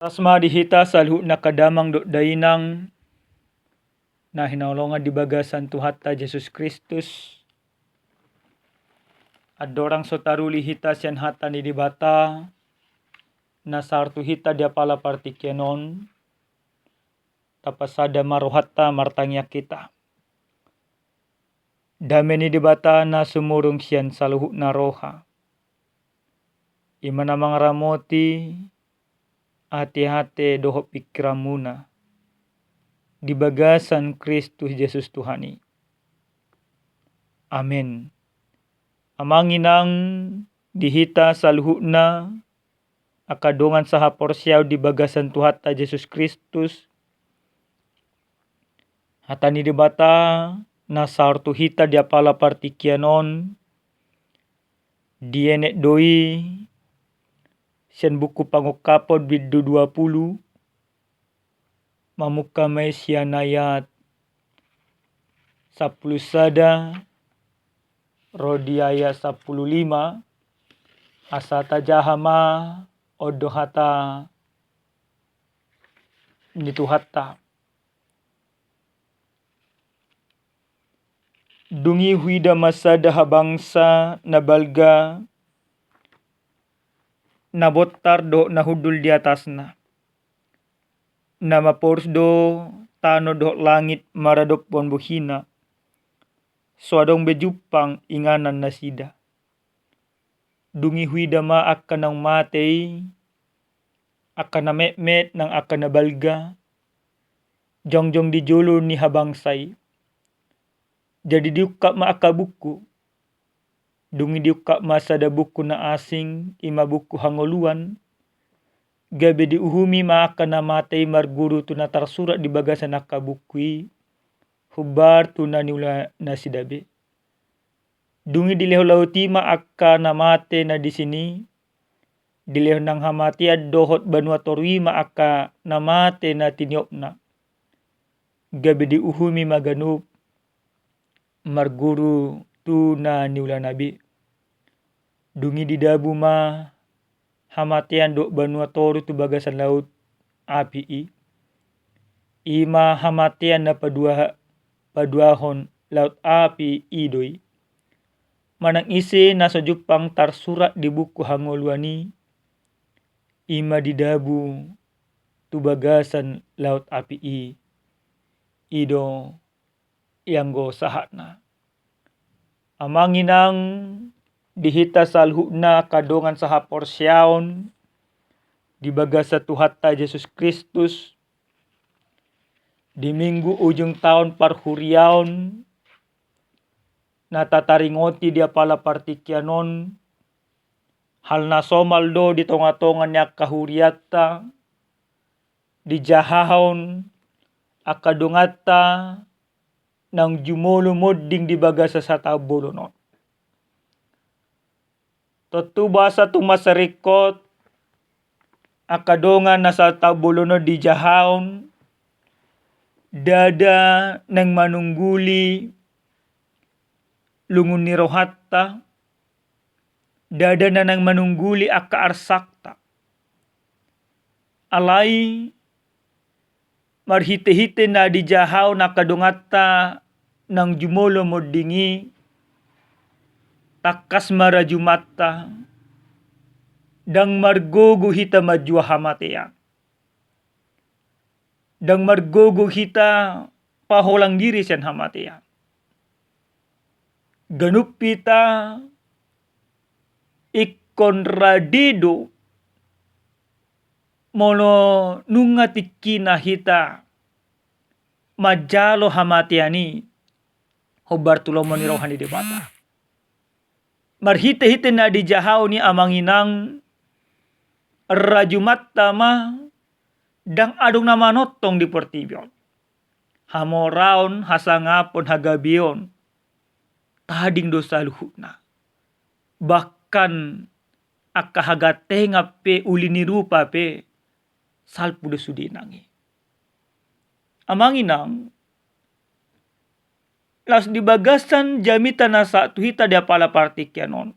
Tasma dihita salhu nakadamang do dainang na hinaulongan di bagasan Tuhatta Jesus Kristus. Adorang sotaruli hita sian hata ni dibata na sartu hita dia pala partikyanon tapasada marohatta martangya kita. Dame ni dibata na sumurung sian saluhu na roha. Imana mangramoti hati-hati doho pikiramuna di bagasan Kristus Yesus Tuhani. Amin. Amanginang dihita saluhuna akadongan saha porsiaw di bagasan Tuhatta Yesus Kristus. Hatani dibata na sartu hita dia pala partikyanon dienek doi sian buku pangukapod bidu 20 mamuka may sian ayat 10 sada rodi ayat 15 asata jahama odohata nituhatta. Dungi huida masada habangsa nabalga nabotar do nahudul di atasna. Nama pors do tano do langit maradop pon buhina. Suadong bejupang inganan nasida. Dungi huida ma akan nang matei akan na met nang akan nabalga. Jongjong di jolo ni habangsay. Jadi diukap ma akabuku. Dungi diukap masa da buku na asing ima buku hangoluan. Gabe diuhumi ma akan na matei marguru tu na tarsurat di bagasan akabukui. Hubar tu na niula na sidabe. Dungi dileho lauti ma akan na mate na di sini. Dileho nang hamati dohot banua torui ma akan na mate na tiniop na. Gabe diuhumi maganup. Marguru tu na niula nabi. Dungi didabu ma hamatian do banua toru tu bagasan laut api. Ima hamatian na paduahon laut api idoi. Manang isi na sojupang tarsurat di buku hangoluani. Ima didabu tu bagasan laut api ido yang go sahatna. Amanginang dihita salhuna kadongan saha porsyaon di bagasa Tuhatta Yesus Kristus di minggu ujung tahun parhuriaon na tataringoti dia pala partikyanon hal na somaldo di tonga-tongan nya kahuriatta di jahahon akadongata nang jumolo modding di bagasa sa tabolonon. Totu basa tu masarikot akadongan na sa tabolono di jahaon dada nang manungguli lungun ni rohatta dada na nang manungguli akka arsakta alai marhite-hite na di jahaw nakadungata nang jumolo moddingi takas marajumata dang margogo hita majua hamatea dang margogo hita paholang diri sian hamatea ganup pita ikon radido mono nunga tikina hita majalo hamatiani hobar tulomo ni rohani debata. Marhite-hite na di jahaw ni amanginang rajumatta ma dang adong na manotong di pertibyon. Hamoraon hasangapon hagabion tading dosa luhutna. Bahkan akahagatenga pe ulini rupa pe salpudo sudinangi. Amanginang las di bagasan jamita na sa tuhita dia pala partikyanon.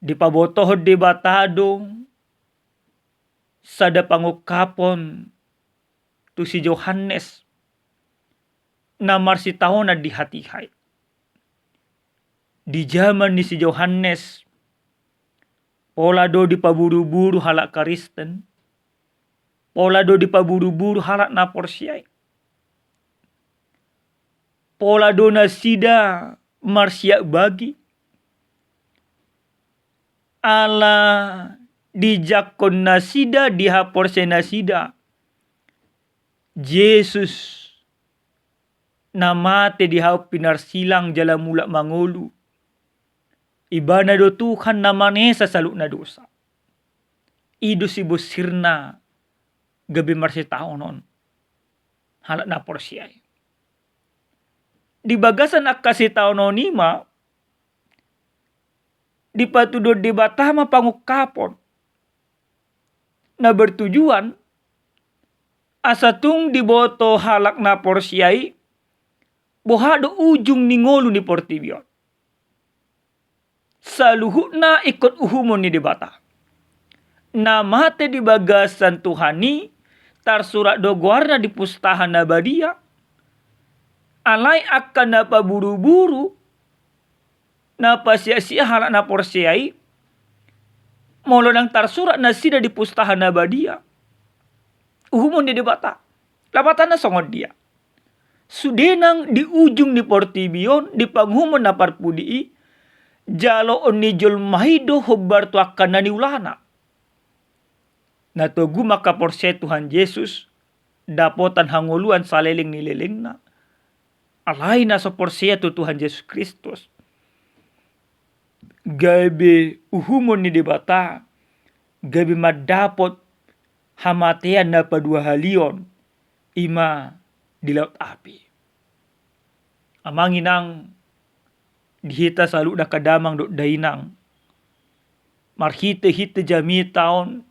Di pabotohod di batado sada pangukapon tu si Yohanes na marsitaona di hatihay. Di zaman ni si Yohanes, pola do di paburu-buru halak Kristen, pola do di paburu-buru halak na porsiay. Pola do na sida marsiak bagi. Ala dijakon na sida dihaporse na sida. Yesus na mate dihau pinar silang jala mula mangulu. Ibana do Tuhan na manesa saluk na dosa. Ido si bosirna gabi marsi taonon. Halak na porsiay. Di bagasan akasi taonon nima, di patudod di batama pangukapon na bertujuan asatung diboto halak na porsiay bohado ujung ni ngolu ni portibion. Saluhut na ikut uhumon ni debata. Na mate di bagasan Tuhani tarsurat do guarna di pustahan na badia. Alai akan na paburu-buru na pasia-sia halak na porsiay. Molo nang tarsurat na sida di pustahan na badia. Uhumon ni debata. Lapatan na songod dia. Sudenang di ujung ni portibion di panghumon na parpudi jalo oni jol mahido hobar tu akan nani ulana. Na togu maka porse Tuhan Yesus dapotan hanguluan saleleng nileleng na. Alay na so porse tu Tuhan Yesus Kristus. Gabi uhumon ni debata. Gabi madapot hamatean na padua halion. Ima di laut api. Amanginang dihita saluk na kadamang do dainang. Marhite-hite jami taon.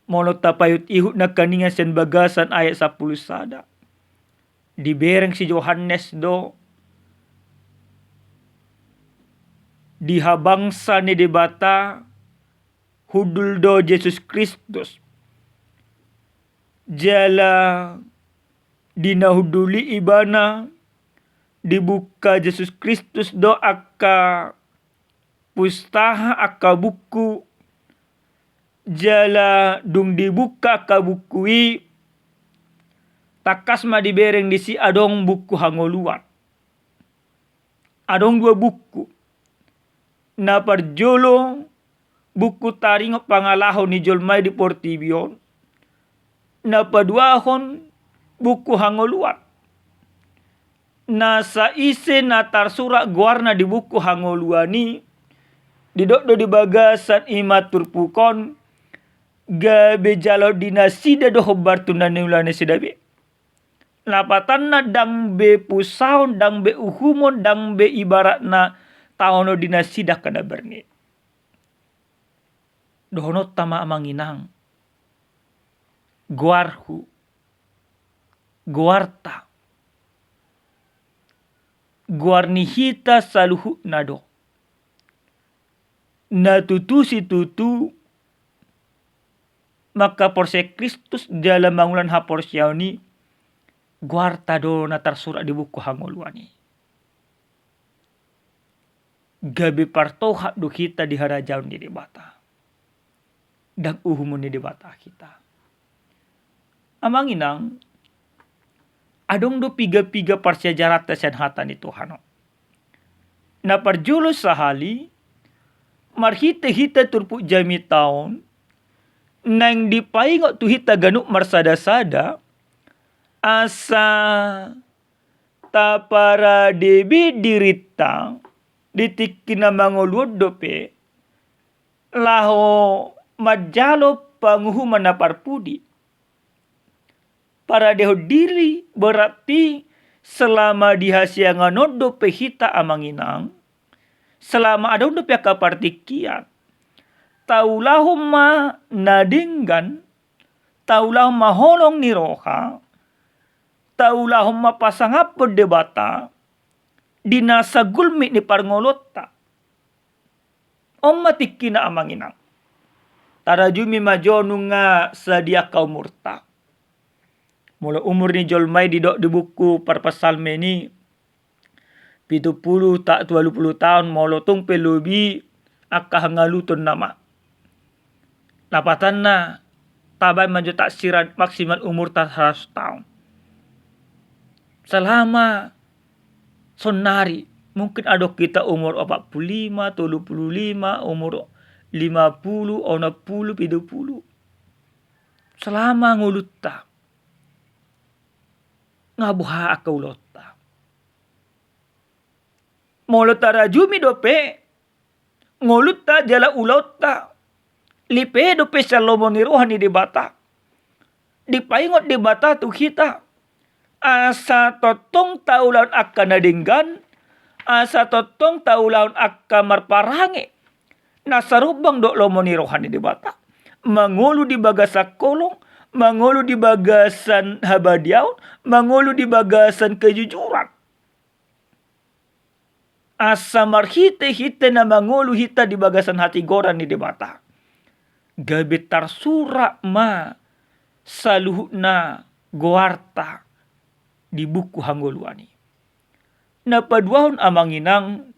Mono tapayut ihut na kaningan sen bagasan ayat 10 sada. Dibereng si Yohanes do. Dihabangsa ni debata. Hudul do Yesus Kristus. Jala dinahuduli ibana. Dibuka Yesus Kristus do akka pustaha akka buku. Jala dung dibuka akka bukui. Takas ma dibereng disi adong buku hangoluan. Adong 2 buku. Na parjolo buku taringo pangalahon ni jolmay di portibion. Na paduahon buku hangoluan. Na sa ise na tarsurak guarna di buku hangoluani. Didokdo di bagasan imatur pukon. Gabe jalo dinasida do hobar tunani ulane sidabe. Lapatan na dang be pusaon, dang be uhumon, dang be ibarat na taono dinasida kada berni. Dohono tama amanginang. Guarhu. Guarta. Guarnihita saluhu nado. Na tutu si tutu. Maka porse Kristus dalam mangulan haporsiaw ni. Guarta do na tarsurat di buku hangoluani. Gabi partoha do kita di harajaw ni debata. Dan uhumun ni debata kita. Amanginang. Adong do piga-piga parsiajarat sen hata ni Tuhano. Na parjulo sahali. Marhita-hita turpu jami taon. Nang dipaingot tu hita ganuk marsada-sada. Asa tapara debi dirita. Ditikina mangolud dope. Laho majalo panguhuman na parpudi. Para deho diri berarti selama dihasiangan dope hita amanginang. Selama ada dope kapartikian. Taulahum ma nadinggan. Taulahum ma holong ni roha. Taulahum ma pasangap berdebata. Dinasa gulmi ni parngolota. Om matikina amanginang. tarajumi majonu nga sadia kau murta. Mula umur ni jolmai di buku Parpasalme ni 70 tak 20 tahun molo tung pelubi akka hangalutun nama. Lapatan na tabay manjo tak sirat maksimal umur tak 100 tahun. Selama sonari mungkin ada kita umur 45, 35, umur 50, 60, 70. Selama ngulutta ngabuha akaulota. Molo tarajumi dope ngulutta jala ulota. Lipe dope salomoni rohani di bata. Dipaingot di bata tu kita. Asa totong taulaun akka nadinggan. Asa totong taulaun akka marparange. Nasarubang do lomoni rohani di bata. Mangulu di bagasak kolong. Mangulu di bagasan habadiaun. Mangulu di bagasan kejujuran. Asa marhite-hite na mangulu hita di bagasan hati goran ni di bata. Gabetar sura ma saluhna goarta di buku hanggoluani. Napaduahon amanginang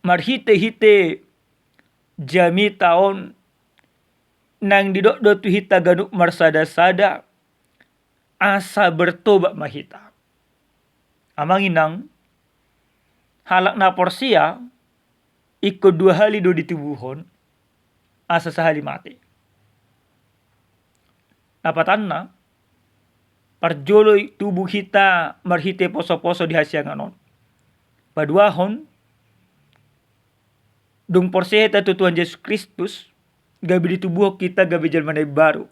marhite-hite jami taon nang didok-dok tu hita ganuk marsada-sada asa bertobat mahita. Amanginang halak na porsia ikut 2 hali do ditubuhon asa sahali mati. Napatan na parjoloy tubuh kita marhite poso-poso di hasianganon. Paduahon dung porsia hita tu Tuhan Yesus Kristus gabi ditubuh kita gabi jalmanay baru.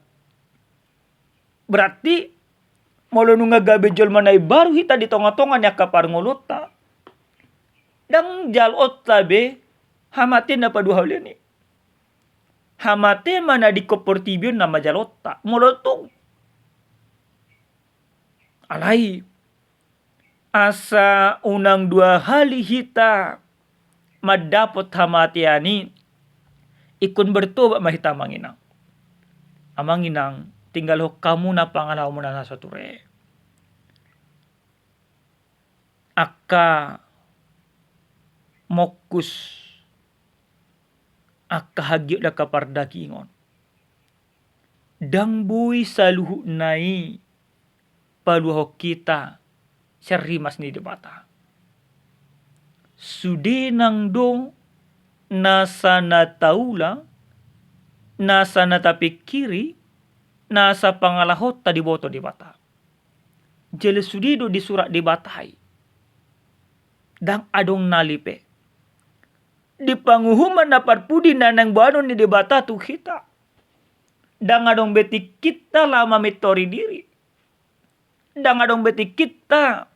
Berarti molo nunga gabi jalmanay baru hita di tonga-tonga niya kaparngolota. Dang jalot tabe hamate na paduhaw ni. Hamate mana di koportibyon na majalota. Molotong. Alay. Asa unang 2 hali hita madapot hamate ani. Ikun bertobat mahita manginang. Amanginang tinggal ho kamu na pangalaw mo na nasa ture. Akka mokus akka hagyo da kapardakingon. Dang buy saluhu nai paluho kita serimas ni debata. Sudenang do nasa nataula, nasa natapikiri, nasa pangalahot tadi boto di bata. Jele sudido di surat di batai. Dang adong nalipe. Di panguhuman na parpudi na nang banon ni di bata tu kita. Dang adong beti kita lama mitori diri. Dang adong beti kita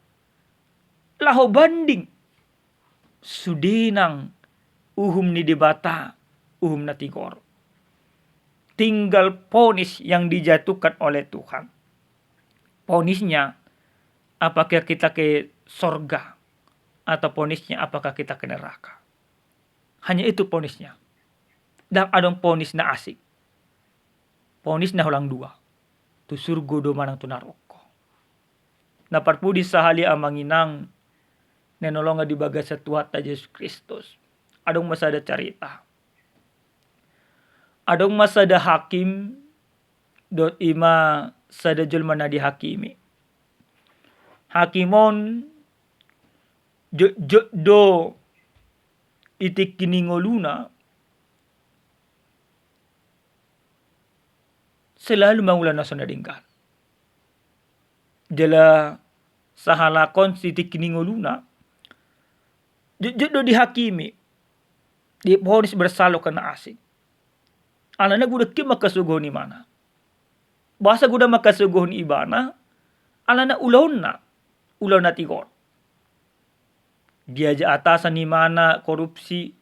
laho banding. Sudinang uhum ni dibata, uhum na tigor. Tinggal ponis yang dijatuhkan oleh Tuhan. Ponisnya, apakah kita ke sorga? Atau ponisnya, apakah kita ke neraka? Hanya itu ponisnya. Dan adong ponis na asik. Ponis na hulang 2. Tu surgo do manang tu naroko. Naparpudi sahali amanginang nenolonga di bagas satuat ta Yesus Kristus. Adong masada carita. Adong masada hakim dot ima sada julma na dihakimi. Hakimon do itik kiningoluna selalu mangulan na sonadingkan. Jala sahalakon sitik kiningoluna do dihakimi. Di ponis bersalo kena asing. Alana guda ki makasugo ni mana. Basa guda makasugo ni ibana. Alana ulaw na tigor. Dia ja atasan ni mana korupsi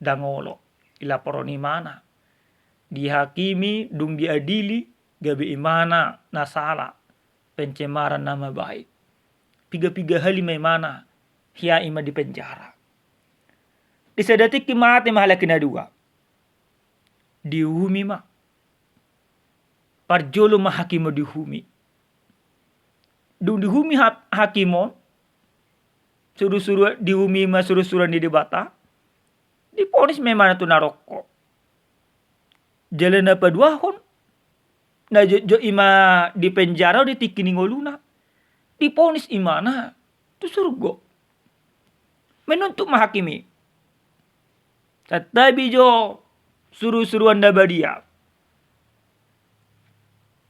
dangolo. Ilaporo ni mana. Dihakimi dung diadili gabi imana nasala. Pencemaran nama baik. Piga-piga hali may mana. Hiya ima di penjara. Di sadatik kimate mahala kinadua. Dihumi ma. Parjolo ma hakimo dihumi. Dihumi hakimo. Suruh-suruh dihumi ma suruh-suruh di debata. Diponis memang tu naroko. Jalan apa 2 tahun. Na jo ima di penjara di tikini ngoluna. Diponis imana. Tu surga. Menuntut mahakimi. Tetapi jo suruh-suruhan dabadia.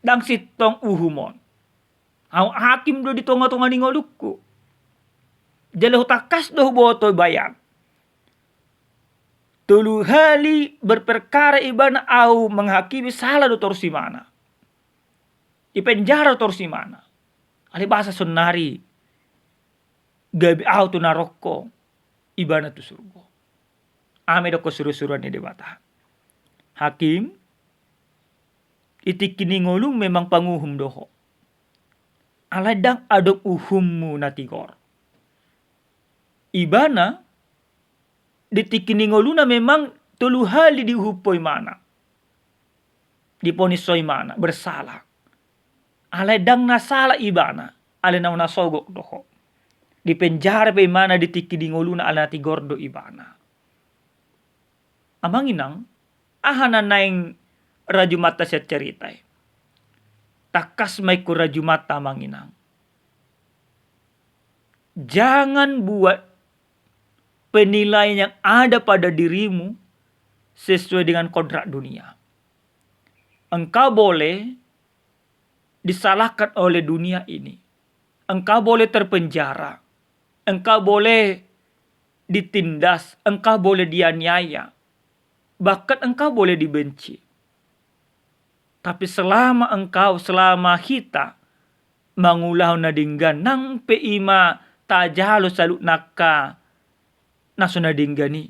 Dang sitong uhumon. Hakim do di tonga-tonga ni ngolukku. Jale hutakas do boto bayang. Tulu hali berperkara ibana au menghakimi salah do torsi mana. Di penjara torsi mana. Ali bahasa sonari. Gabi au tu naroko. Ibana tu surga. Ame do ko suruh-suruhan ni debata. Hakim. Itikini ngolung memang panguhum doho. Aladang adok uhummu natigor. Ibana. Ditikini ngoluna memang tulu hali dihupoi mana. Diponisoi mana. Bersalah. Aladang nasalah ibana. Alenau nasogok doho. Di penjara pe mana ditikini ngoluna ala natigor do ibana. Amanginang. Ahana naing Raju mata saya ceritai. Takas mai ku raju mata manginang. Jangan buat penilaian yang ada pada dirimu sesuai dengan kodrat dunia. Engkau boleh disalahkan oleh dunia ini. Engkau boleh terpenjara. Engkau boleh ditindas. Engkau boleh dianiaya. Bahkan engkau boleh dibenci. Tapi selama kita mangulau nadinggan nang peima tajalo salut nakka naso nadinggani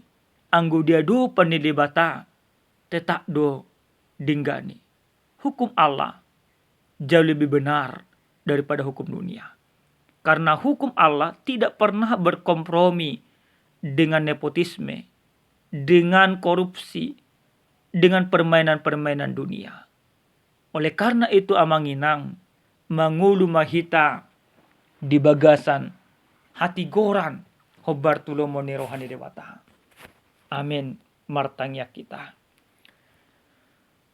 anggo dia do panilibata tetak do dinggani. Hukum Allah jauh lebih benar daripada hukum dunia. Karena hukum Allah tidak pernah berkompromi dengan nepotisme, dengan korupsi, dengan permainan-permainan dunia. Oleh karena itu amanginang mangulu mahita di bagasan hati goran hobar tulo moni rohani dewata. Amin martangya kita.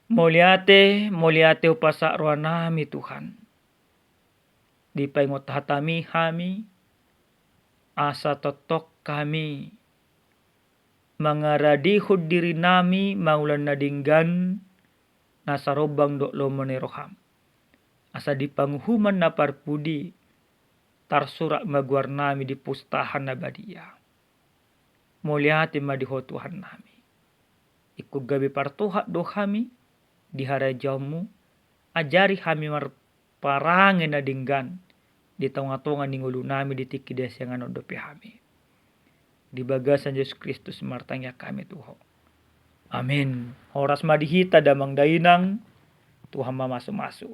Moliate upasa rohanami Tuhan. Di paingot hatami kami asa totok kami mangaradi diri nami maulan nadinggan nasarobang dok lomone roham. Asa di panghuman na parpudi tarsurak maguar nami di pustahan na badia. Muliati madiho Tuhan nami. Ikut gabi partuhat do kami di harajamu. Ajari kami marparangin na dinggan di tonga-tonga ningulu nami di tikides yang anodopi kami. Di bagasan Yesus Kristus martangya kami Tuhan. Amin. Horas madihita damang dainang Tuhan mamasu-masu.